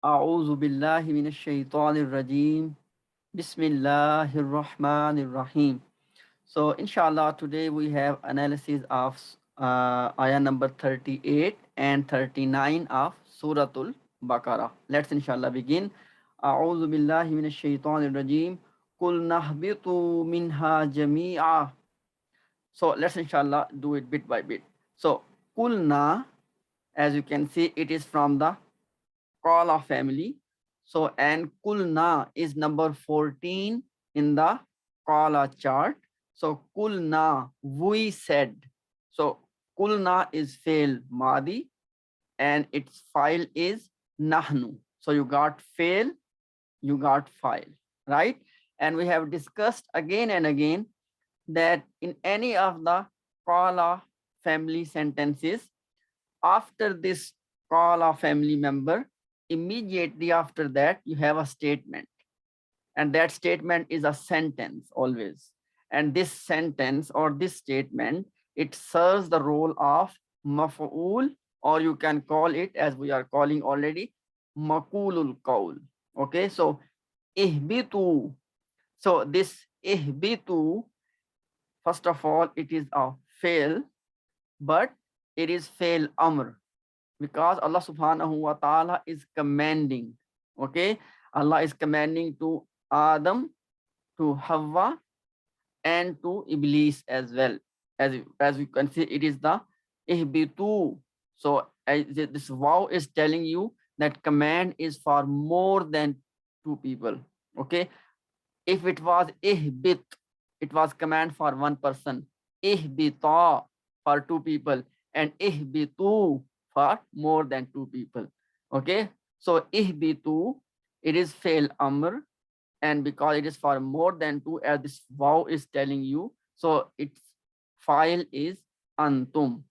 A'udhu billahi minash shaitanir rajim. Bismillahir rahmanir rahim. So, inshallah, today we have analysis of ayah number 38 and 39 of Suratul Baqarah. Let's inshallah begin. A'udhu billahi minash shaitanir rajim. Qul nahbitu minha jami'a. So, let's inshallah do it bit by bit. So, kulna, as you can see, it is from the Qala family. So, and Kulna is number 14 in the Qala chart. So, Kulna, we said. So, Kulna is fail Madi and its file is Nahnu. So, you got fail, you got file, right? And we have discussed again and again that in any of the Qala family sentences, after this Qala family member, immediately after that, you have a statement. And that statement is a sentence always. And this sentence or this statement, it serves the role of maf'ul, or you can call it, as we are calling already, makulul qawl. Okay, so ihbitu. So this ihbitu, first of all, it is a fail, but it is fail amr, because Allah subhanahu wa ta'ala is commanding. Okay, Allah is commanding to Adam, to Hawa, and to Iblis as well. As we can see, it is the ihbitu. So this vow is telling you that command is for more than two people. Okay, if it was ihbit, it was command for one person. Ihbita for two people, and ihbitu for more than two people. Okay, so ihbitu, it is fail amr, and because it is for more than two, as this vow is telling you, so its file is antum.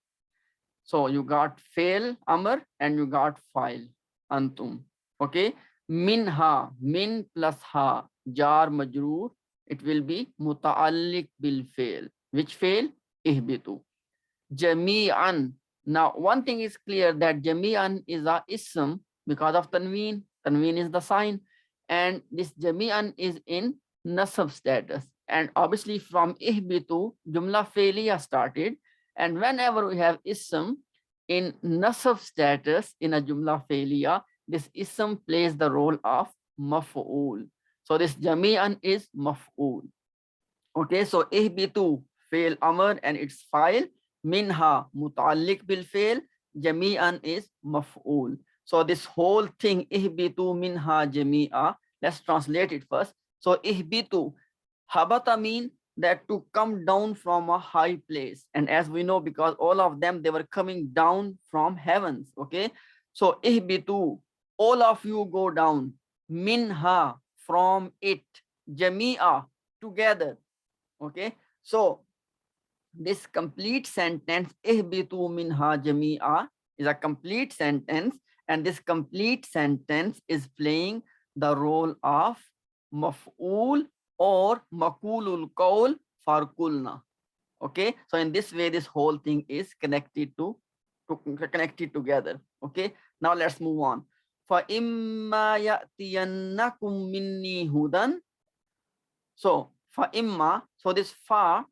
So you got fail amr and you got file antum. Okay, minha, min plus ha, jar majroor, it will be muta'alliq bil fail. Which fail? Ihbitu. Jami'an. Now, one thing is clear, that Jami'an is a ism because of Tanween. Tanween is the sign. And this Jami'an is in nasab status. And obviously from ihbitu, Jumla failure started. And whenever we have ism in nasab status in a Jumla failure, this ism plays the role of maf'ul. So this Jami'an is maf'ul. Okay, so ihbitu, fail amr and its file. Minha, muta'alliq bil fail. Jami'an is maf'ul. So this whole thing, ihbitu minha jami'a, let's translate it first. So ihbitu, habata mean that to come down from a high place. And as we know, because all of them, they were coming down from heavens. Okay, so ihbitu, all of you go down. Minha, from it. Jami'a, together. Okay, so this complete sentence, ihbitu minha jami'a, is a complete sentence, and this complete sentence is playing the role of maf'ul or makulul qawl for kulna. Okay, so in this way, this whole thing is connected connected together. Okay, now let's move on. Fa imma ya'tiyannakum minni hudan. So fa imma, so this fa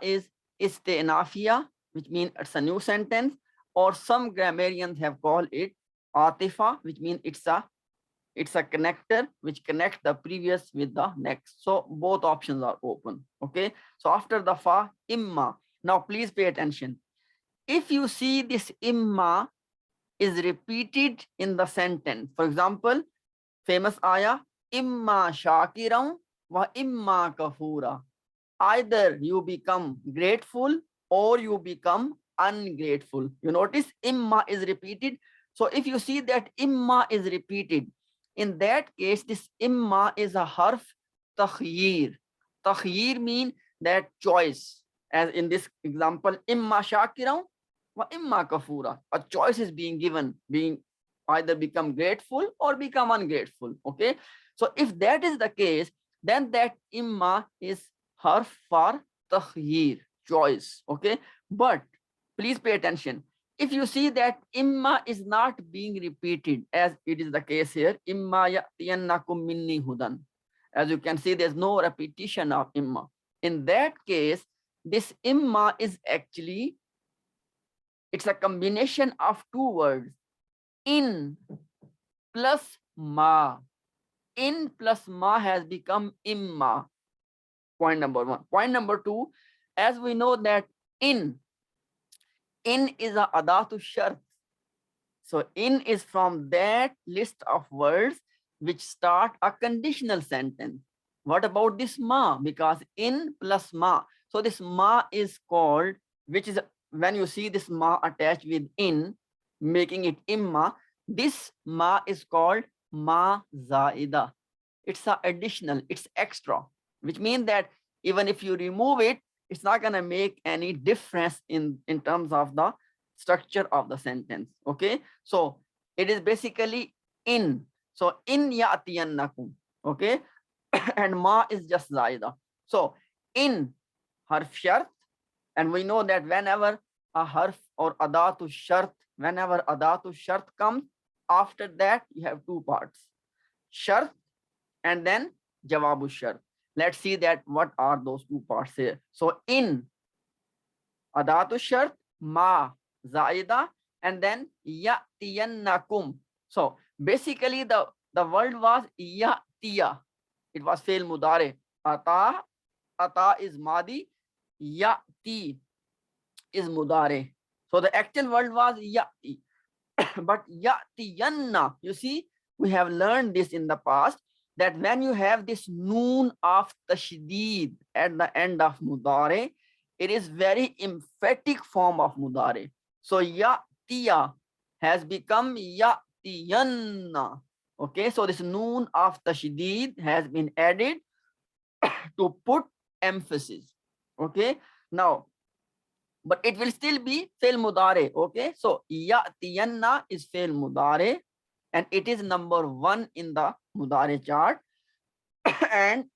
is isti'nafia, which means it's a new sentence, or some grammarians have called it atifa, which means it's a connector which connects the previous with the next. So both options are open. Okay, so after the fa, imma. Now please pay attention. If you see this imma is repeated in the sentence, for example, famous ayah, imma shakiran wa imma kafura. Either you become grateful or you become ungrateful. You notice imma is repeated. So if you see that imma is repeated, in that case, this imma is a harf takhyir. Takhyir mean that choice. As in this example, imma shakiran wa imma kafura. A choice is being given, being either become grateful or become ungrateful. Okay, so if that is the case, then that imma is harf for takhyir, choice. Okay, but please pay attention. if you see that imma is not being repeated as it is the case here, imma ya'tiyannakum minni hudan. As you can see, there's no repetition of imma. In that case, this imma is actually, it's a combination of two words, in plus ma. In plus ma has become imma. Point number one. Point number two, as we know that in is a adatu shart. So in is from that list of words which start a conditional sentence. What about this ma? Because in plus ma. So this ma is called, which is when you see this ma attached with in, making it imma, this ma is called ma zaida. It's a additional, it's extra, which means that even if you remove it, it's not going to make any difference in terms of the structure of the sentence. Okay, so it is basically in. So in ya'tiyannakum. Okay, and ma is just zaida. So in harf shart, and we know that whenever a harf or adatu shart, whenever adatu shart comes, after that you have two parts, shart and then jawabu shart. Let's see that what are those two parts here. So in adatu shart, ma zaida, and then ya'tiyannakum. So basically the word was ya'tiya. It was fail mudare. Ata is madi, ya'ti is mudare. So the actual word was ya'ti. But ya'tiyanna, you see, we have learned this in the past, that when you have this noon of tashdid at the end of mudare, it is very emphatic form of mudare. So ya'tiya has become ya'tiyanna. Okay, so this noon of tashdid has been added to put emphasis. Okay, now, but it will still be fail mudare. Okay, so ya'tiyanna is fail mudare, and it is number 1 in the mudare chart. And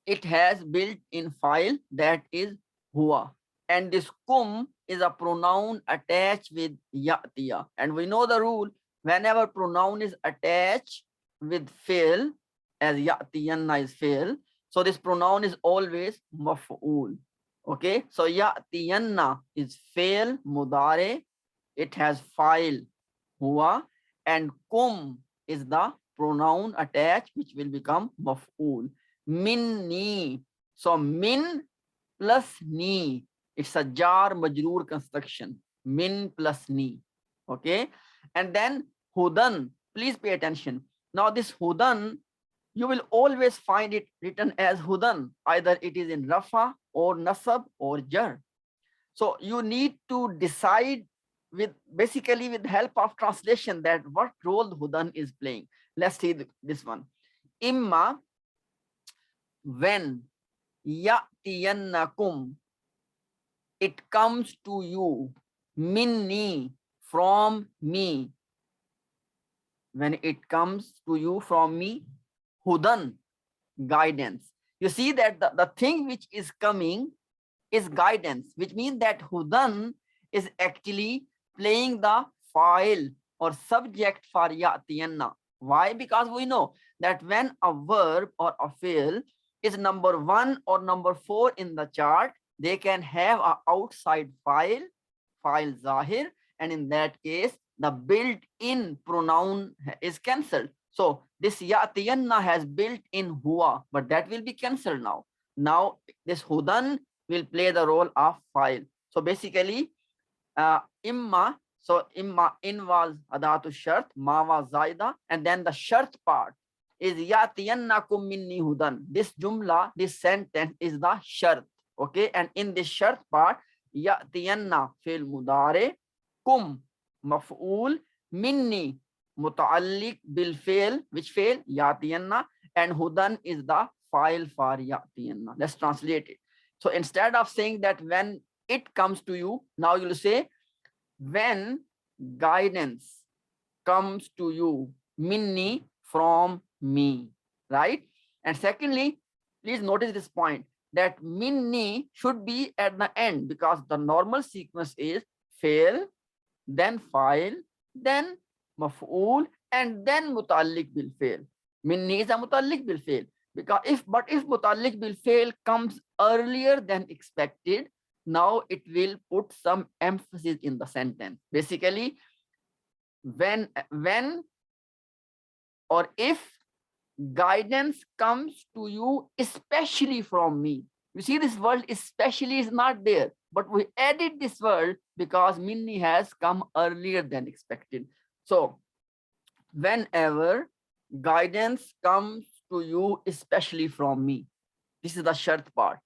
it has built-in file that is huwa, and this kum is a pronoun attached with ya'tiya, and we know the rule, whenever pronoun is attached with fail, as ya'tiyanna is fail, so this pronoun is always maf'ul. Okay, so ya'tiyanna is fail mudare, it has file huwa, and kum is the pronoun attached which will become maf'ul. Minni, so min plus ni, it's a jar majroor construction, min plus ni. Okay, and then hudan, please pay attention. Now this hudan, you will always find it written as hudan, either it is in rafa or nasab or jar. So you need to decide with basically with help of translation that what role hudan is playing. Let's see this one. Imma, when, ya'tiyannakum, it comes to you, minni, from me, when it comes to you from me, hudan, guidance. You see that the thing which is coming is guidance, which means that hudan is actually playing the file or subject for ya'tiyanna. Why? Because we know that when a verb or a fi'l is number 1 or number 4 in the chart, they can have an outside file zahir, and in that case the built-in pronoun is cancelled. So this ya'tiyanna has built-in huwa, but that will be cancelled now. Now this hudan will play the role of file. So basically imma, so imma, in was adatu shart, ma was zaida, and then the shart part is ya'tiyannakum minni hudan. This jumla, this sentence is the shart. Okay, and in this shart part, ya'tiyanna fil mudare, kum maf'ul, minni muta'alliq bil fail, which fail ya'tiyanna, and hudan is the file for ya'tiyanna. Let's translate it. So instead of saying that when it comes to you, now you'll say when guidance comes to you, minni, from me, right? And secondly, please notice this point, that minni should be at the end, because the normal sequence is fail, then file, then maf'ul, and then muta'alliq bil fail. Minni is a muta'alliq bil fail. Because if muta'alliq bil fail comes earlier than expected, now it will put some emphasis in the sentence. Basically, when or if guidance comes to you, especially from me. You see, this word especially is not there, but we added this word because minni has come earlier than expected. So whenever guidance comes to you, especially from me, this is the shart part.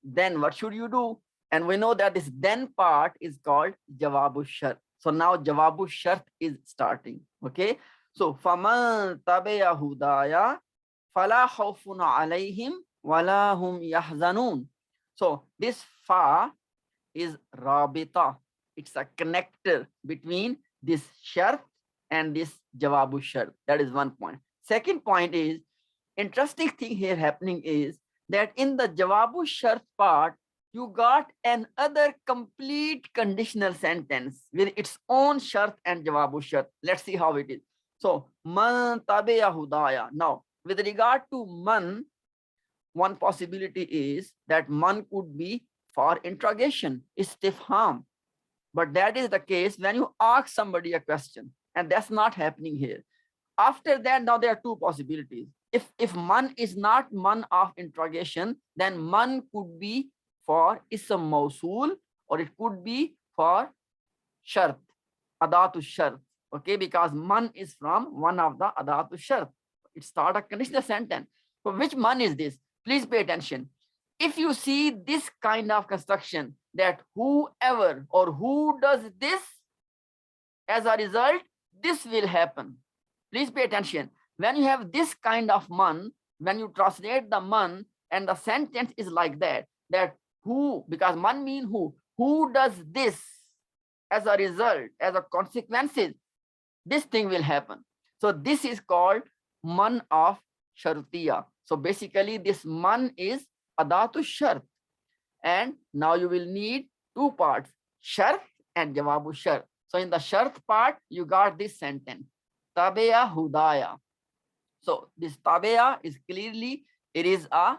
Then what should you do? And we know that this then part is called jawabu shart. So now jawabu shart is starting. Okay. So faman tabi'a hudaya fala khawfun alayhim wala hum yahzanun. So this fa is rabita. It's a connector between this shart and this jawabu shart. That is one point. Second point is, interesting thing here happening is that in the jawabu shart part, you got another complete conditional sentence with its own shart and jawabu shart. Let's see how it is. So man tabi'a hudaya. Now with regard to man, one possibility is that man could be for interrogation, istifham. But that is the case when you ask somebody a question, and that's not happening here. After that, now there are two possibilities. If man is not man of interrogation, then man could be for ism mausul, or it could be for shart, adatu shart. Okay, because man is from one of the adatu shart. It starts a conditional sentence. So which man is this? Please pay attention. If you see this kind of construction, that whoever or who does this, as a result, this will happen. Please pay attention. When you have this kind of man, when you translate the man and the sentence is like that, that who, because man mean who does this, as a result, as a consequences, this thing will happen. So this is called man of shartiya. So basically this man is adatu shart. And now you will need two parts, shart and jawabu shart. So in the shart part, you got this sentence, tabi'a hudaya. So this tabi'a is clearly, it is a,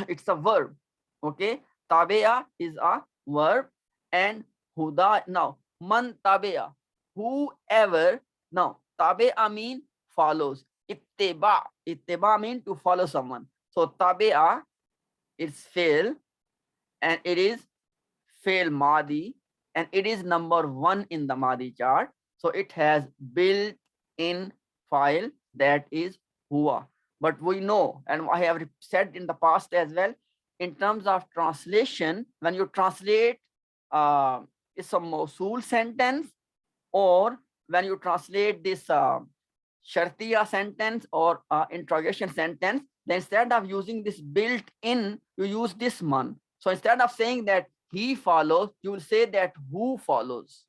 it's a verb. Okay, tabi'a is a verb, and huda, now man tabi'a, whoever. Now tabi'a mean follows. Ittiba mean to follow someone. So tabi'a is fail, and it is fail madi, and it is number 1 in the madi chart. So it has built-in file, that is huwa. But we know, and I have said in the past as well, in terms of translation, when you translate it's a mausul sentence, or when you translate this shartiya sentence or interrogation sentence, then instead of using this built-in, you use this man. So instead of saying that he follows, you will say that who follows.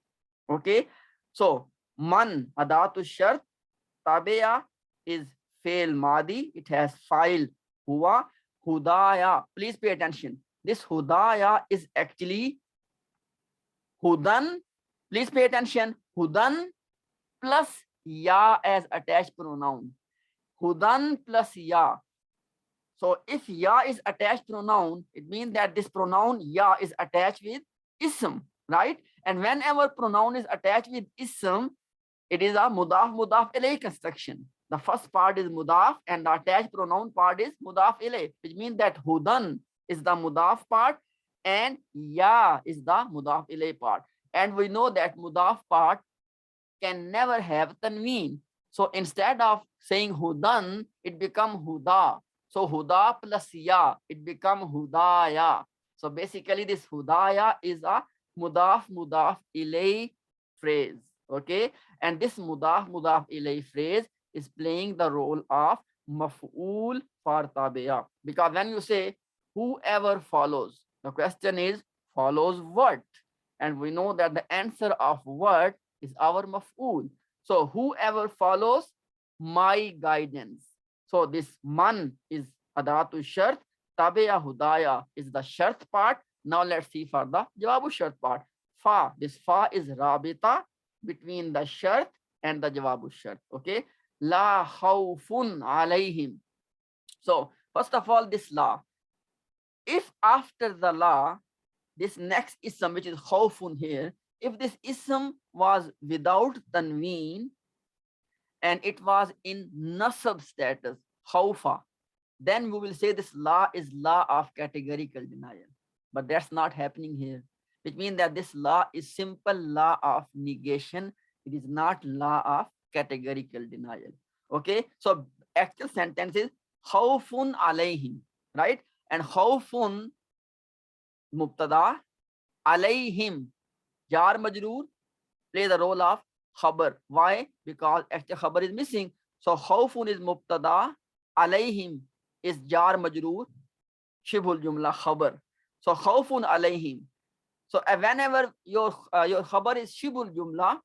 Okay, so man adatu shart, tabi'a is fail madi, it has file huwa, hudaya. Please pay attention. This hudaya is actually hudan. Please pay attention. Hudan plus ya as attached pronoun. Hudan plus ya. So if ya is attached pronoun, it means that this pronoun ya is attached with ism, right? And whenever pronoun is attached with ism, it is a mudaf mudaf ilay construction. The first part is mudaf and the attached pronoun part is mudaf ilay, which means that hudan is the mudaf part and ya is the mudaf ilay part. And we know that mudaf part can never have tanween. So instead of saying hudan, it become huda. So huda plus ya, it become hudaya. So basically this hudaya is a mudaf ilay phrase. Okay, and this mudaf ilay phrase is playing the role of maf'ul for tabi'a. Because when you say whoever follows, the question is follows what? And we know that the answer of what is our maf'ul. So whoever follows my guidance. So this man is adatu shart, tabi'a hudaya is the shart part. Now let's see for the jawabu shart part. fa. This fa is rabita between the shart and the jawabu shart. Okay. La khawfun alayhim. So first of all, this la. If after the la, this next ism, which is khawfun here, if this ism was without tanween and it was in nasab status, khawfa, then we will say this law is law of categorical denial. But that's not happening here, which means that this law is simple law of negation. It is not law of categorical denial. Okay, so actual sentence is khawfun alayhim, right? And khawfun mubtada, alayhim jar majroor play the role of khabar. Why? Because actual khabar is missing. So khawfun is mubtada, alayhim is jar majroor, shibhul jumla khabar. So khawfun alayhim. So whenever your khabar is shibhul jumla,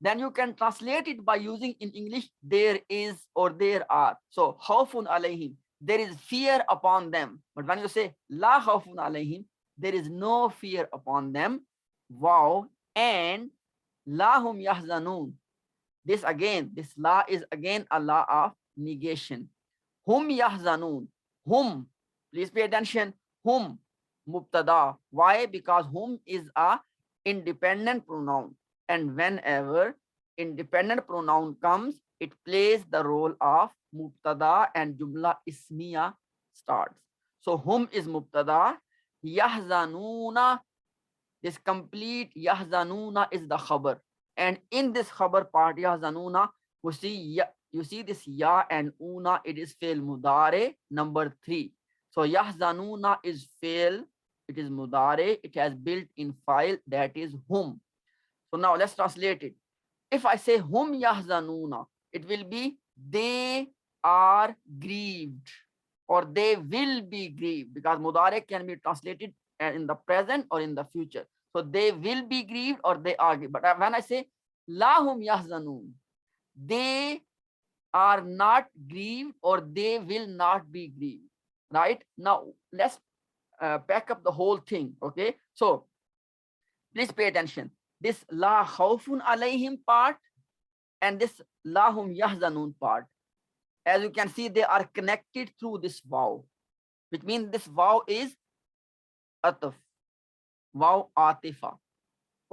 then you can translate it by using in English there is or there are. So khawfun alayhim, there is fear upon them. But when you say la khawfun alayhim, there is no fear upon them. Wow. And lahum yahzanun. This again, this la is again a law of negation. Hum yahzanun. Hum, please pay attention. Hum mubtada. Why? Because hum is a independent pronoun, and whenever independent pronoun comes, it plays the role of mubtada and jumla ismiya starts. So hum is mubtada, yahzanuna, this complete yahzanuna is the khabar, and in this khabar part yahzanuna, you see this ya and una, it is fail mudare number 3. So yahzanuna is fail, it is mudare, it has built in file, that is hum. So now let's translate it. If I say hum yahzanuna, it will be they are grieved or they will be grieved, because mudare can be translated in the present or in the future. So they will be grieved or they are grieved. But when I say lahum yahzanun, they are not grieved or they will not be grieved. Right? Now let's pack up the whole thing. Okay. So please pay attention. This la khawfun alayhim part and this lahum yahzanun part, as you can see, they are connected through this waw, which means this waw is ataf, waw atifa.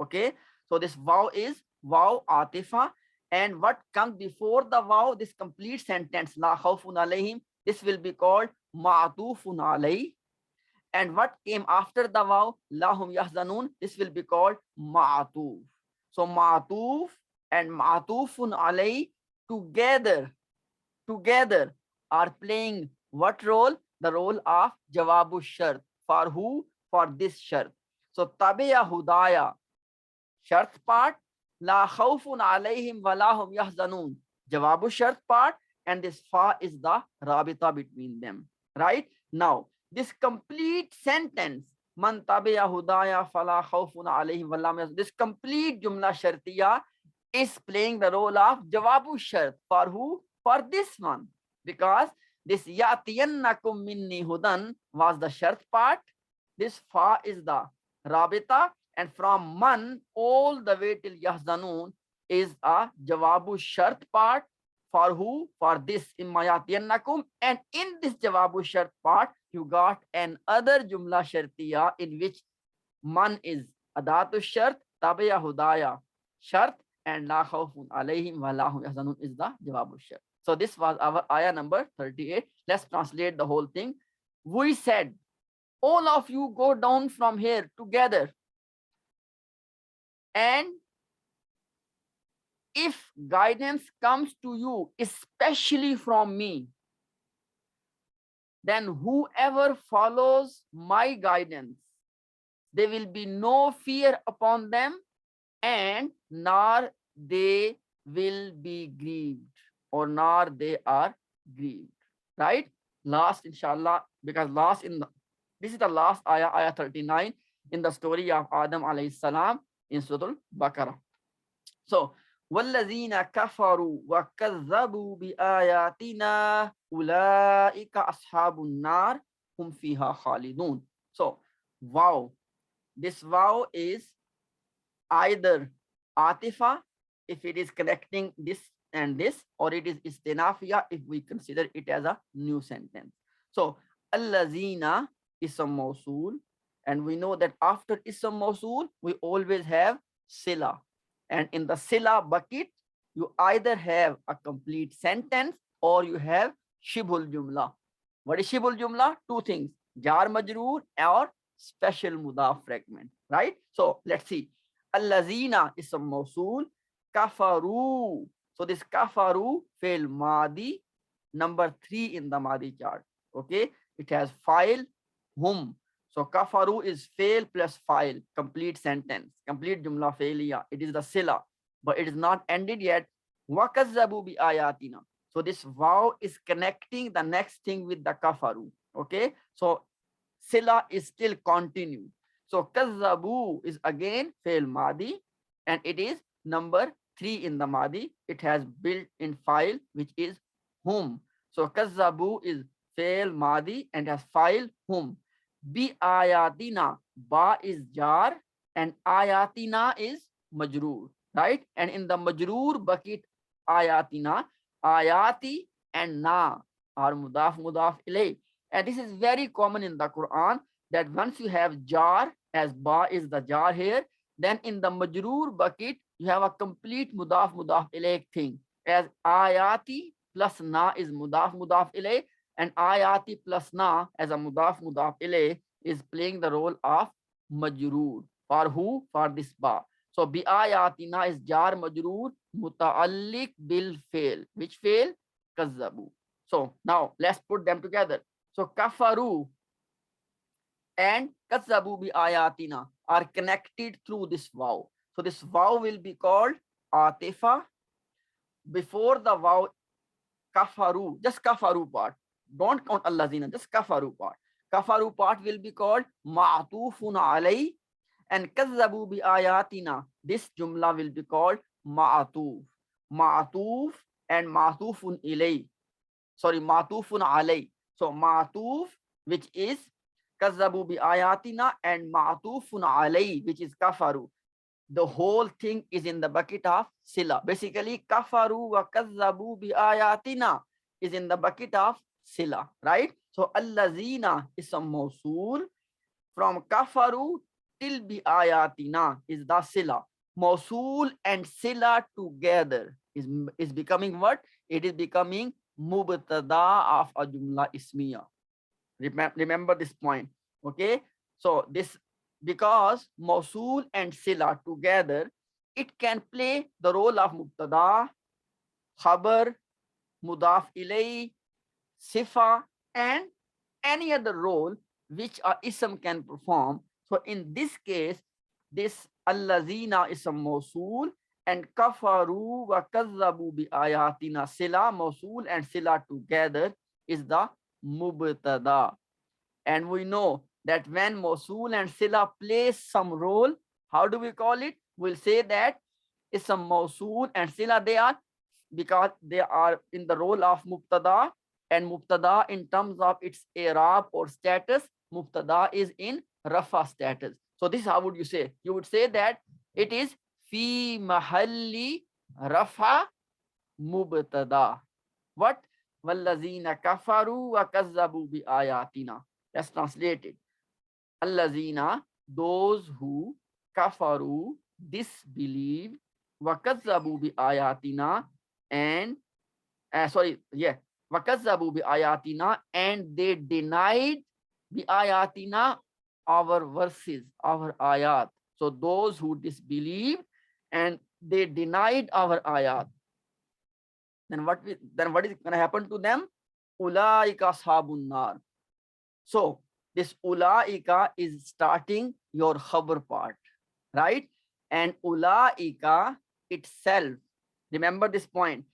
Okay, so this waw is waw atifa, and what comes before the waw, this complete sentence la khawfun alayhim, this will be called ma'tufun alayh, and what came after the waw, lahum yahzanun, this will be called ma'tuf. So ma'tuf and ma'tufun alayh together are playing what role? The role of jawabu shart. For who? For this shart. So tabiya hudaya, shart part, la khawfun alayhim wa lahum yahzanun, jawabu shart part, and this fa is the rabita between them. Right? Now this complete sentence, man tabiya hudaya fala khawfun alayhim wa lahum yahzanun, this complete jumla shartiya is playing the role of jawabu shart. For who? For this one, because this yatiyannakum minni hudan was the shart part, this fa is the rabita, and from man all the way till yahzanun is a jawabu shart part. For who? For this imma yatiyannakum, and in this jawabu shart part you got another jumla shartiya in which man is adatu shart, tabiya hudaya shart, and la khawfun alayhim wa lahum yahzanun is the jawabu shart. So this was our ayah number 38. Let's translate the whole thing. We said, all of you go down from here together, and if guidance comes to you, especially from me, then whoever follows my guidance, there will be no fear upon them, and nor they will be grieved, or nor they are grieved. Right? Last, inshallah, because last in the, this is the last ayah, ayah 39 in the story of Adam alayhi salam in Surah Baqarah. So وَالَّذِينَ كَفَرُوا وَكَذَّبُوا بِآيَاتِنَا أُولَٰئِكَ أَصْحَابُ النَّارِ هُمْ فِيهَا خَالِدُونَ. So wow, this wow is either atifa if it is connecting this and this, or it is istinafiya if we consider it as a new sentence. So allazina ism mawsul, and we know that after ism mawsul we always have sila, and in the sila bucket you either have a complete sentence or you have shibul jumla. What is shibul jumla? Two things: jar majroor or special mudaf fragment, right? So let's see. Allazina is a mausul, kafaru. So this kafaru fail madi, number 3 in the madi chart. Okay, it has file hum. So kafaru is fail plus file, complete sentence, complete jumla failure. It is the sila, but it is not ended yet. Wakazzabu bi ayatina. So this wow is connecting the next thing with the kafaru. Okay, so sila is still continue. So kazzabu is again fail madi, and it is number 3 in the madi. It has built in file which is hum. So kazzabu is fail madi and has file hum. Bi ayatina, ba is jar and ayatina is majroor, right? And in the majroor bucket ayatina, ayati and na are mudaf ilay. And this is very common in the Quran, that once you have jar, as ba is the jar here, then in the majroor bucket you have a complete mudaf ilayh thing, as ayati plus na is mudaf ilayh, and ayati plus na as a mudaf ilayh is playing the role of majroor. For who? For this ba. So bi ayatina is jar majroor mutaalliq bil fail. Which fail? Kazzabu. So now let's put them together. So kafaru and kazzabu bi ayatina are connected through this vow. So this vow will be called atifa. Before the vow kafaru, just kafaru part, don't count allazina, just kafaru part. Kafaru part will be called ma'tufun alay, and kazzabu bi ayatina, this jumla will be called ma'tuf. Ma'tuf and ma'tufun ilay. Sorry, ma'tufun alay. So ma'tuf, which is kazzabu bi ayatina, and ma'tufun alay, which is kafaru. The whole thing is in the bucket of sila. Basically, kafaru wa kazzabu bi ayatina is in the bucket of sila, right? So allazina is a mawsul. From kafaru till bi ayatina is the sila. Mawsul and sila together is becoming what? It is becoming mubtada of a jumla ismiya. Remember this point. Okay, so this, because mausul and sila together, it can play the role of mubtada, khabar, mudaf ilay, sifa, and any other role which a ism can perform. So in this case, this allazina is a mausul, and kafaru wa kazzabu bi ayatina sila, mausul and sila together is the mubtada. And we know that when mausul and sila plays some role, how do we call it? We'll say that it's a mausul and sila, they are, because they are in the role of mubtada, and mubtada in terms of its i'rab or status, mubtada is in rafa status. So this, how would you say? You would say that it is fi mahalli rafa mubtada. What? Wallazina kafaru wa kazzabu bi ayatina. Let's translate it. Allazina, those who kafaru, disbelieve, wa kazzabu bi ayatina, and wa kazzabu bi ayatina, and they denied bi ayatina, our verses, our ayat. So those who disbelieved and they denied our ayat, then what is going to happen to them? Ulaika ashabun nar. So this ulaika is starting your khabar part, right? And ulaika itself, remember this point,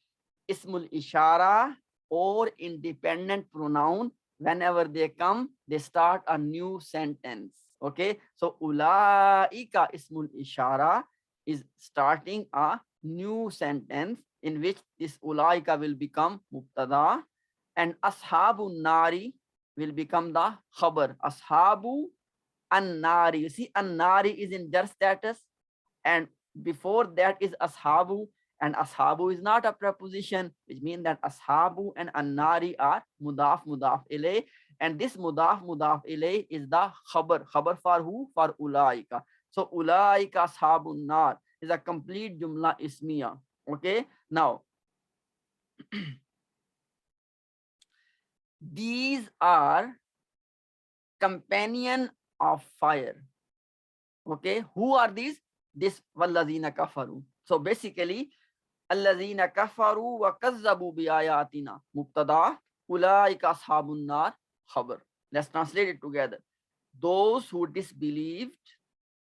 ismul ishara or independent pronoun, whenever they come, they start a new sentence. Okay, so ulaika ismul ishara is starting a new sentence in which this ulaika will become mubtada, and ashabun nari will become the khabar. Ashabu an-nari. You see, an-nari is in jar status, and before that is ashabu, and ashabu is not a preposition, which means that ashabu and annari are mudaf ilay, and this mudaf ilay is the khabar for who? For ulaika. So ulaika ashabun nar is a complete jumla ismiya. Okay, now these are companion of fire. Okay, who are these? This wallazina kafaru. So basically, allazina kafaru wa kazzabu bi ayatina mubtada, ulaika ashabun nar khabar. Let's translate it together. Those who disbelieved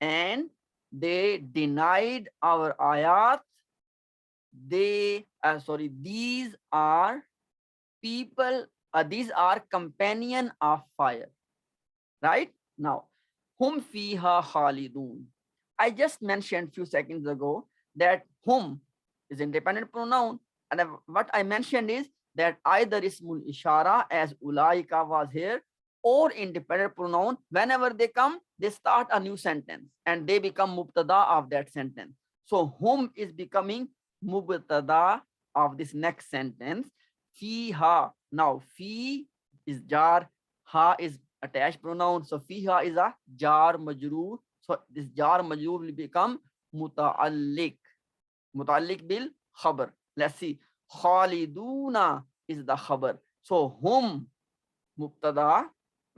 and they denied our ayat, these are people, these are companion of fire. Right now, hum fiha khalidun. I just mentioned few seconds ago that hum is independent pronoun, and what I mentioned is that either ismul ishara as ulaika was here, or independent pronoun, whenever they come they start a new sentence and they become mubtada of that sentence. So hum is becoming mubtada of this next sentence. Fiha, now fi is jar, ha is attached pronoun, so fiha is a jar majroor. So this jar majroor will become muta'alliq bil khabar. Let's see, khaliduna is the khabar, so hum mubtada,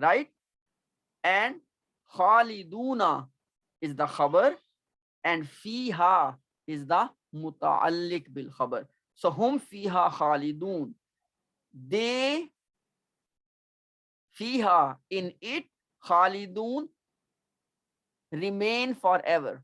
right, and khaliduna is the khabar, and fiha is the muta'alliq bil khabar. So hum fiha khalidun, they fiha in it, khalidun remain forever.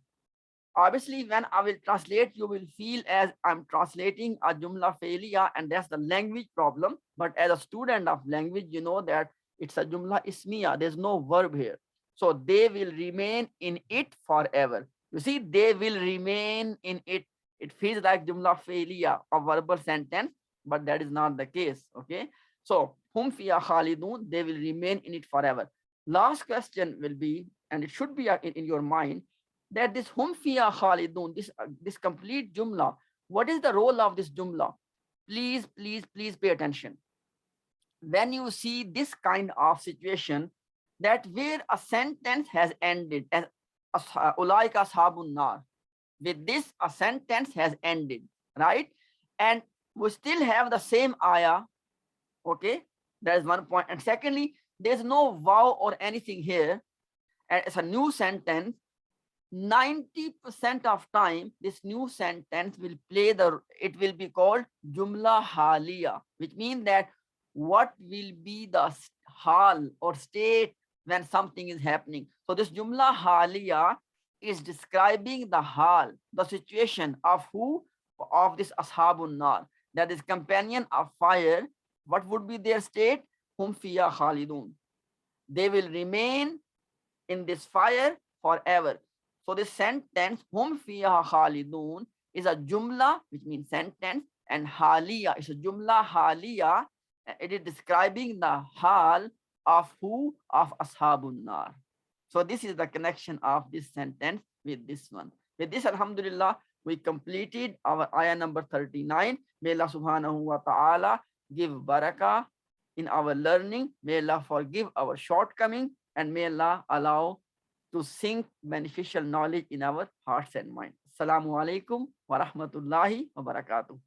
Obviously, when I will translate, you will feel as I'm translating a jumla failure, and that's the language problem. But as a student of language, you know that it's a jumla ismiya. There's no verb here. So they will remain in it forever. You see, they will remain in it. It feels like jumla failure, a verbal sentence, but that is not the case. Okay. So hum fiya khalidun, they will remain in it forever. Last question will be, and it should be in your mind, that this hum fiya khalidun, this complete jumla, what is the role of this jumla? Please pay attention. When you see this kind of situation, that where a sentence has ended as ulaika ashabun nar, with this a sentence has ended, right? And we still have the same ayah. Okay, that is one point. And secondly, there's no wow or anything here, and it's a new sentence. 90% of time this new sentence will it will be called jumla haliya, which means that what will be the hal or state when something is happening. So this jumla haliya is describing the hal, the situation of who? Of this ashabun nar, that is companion of fire. What would be their state? Hum fiya khalidun, they will remain in this fire forever. So the sentence hum fiha khalidun is a jumla, which means sentence, and haliya is a jumla haliya. It is describing the hal of who? Of ashabun nar. So this is the connection of this sentence with this one. With this, alhamdulillah, we completed our ayah number 39. May Allah subhanahu wa ta'ala give barakah in our learning. May Allah forgive our shortcoming, and may Allah allow to sink beneficial knowledge in our hearts and minds. Assalamu alaikum wa rahmatullahi wa barakatuh.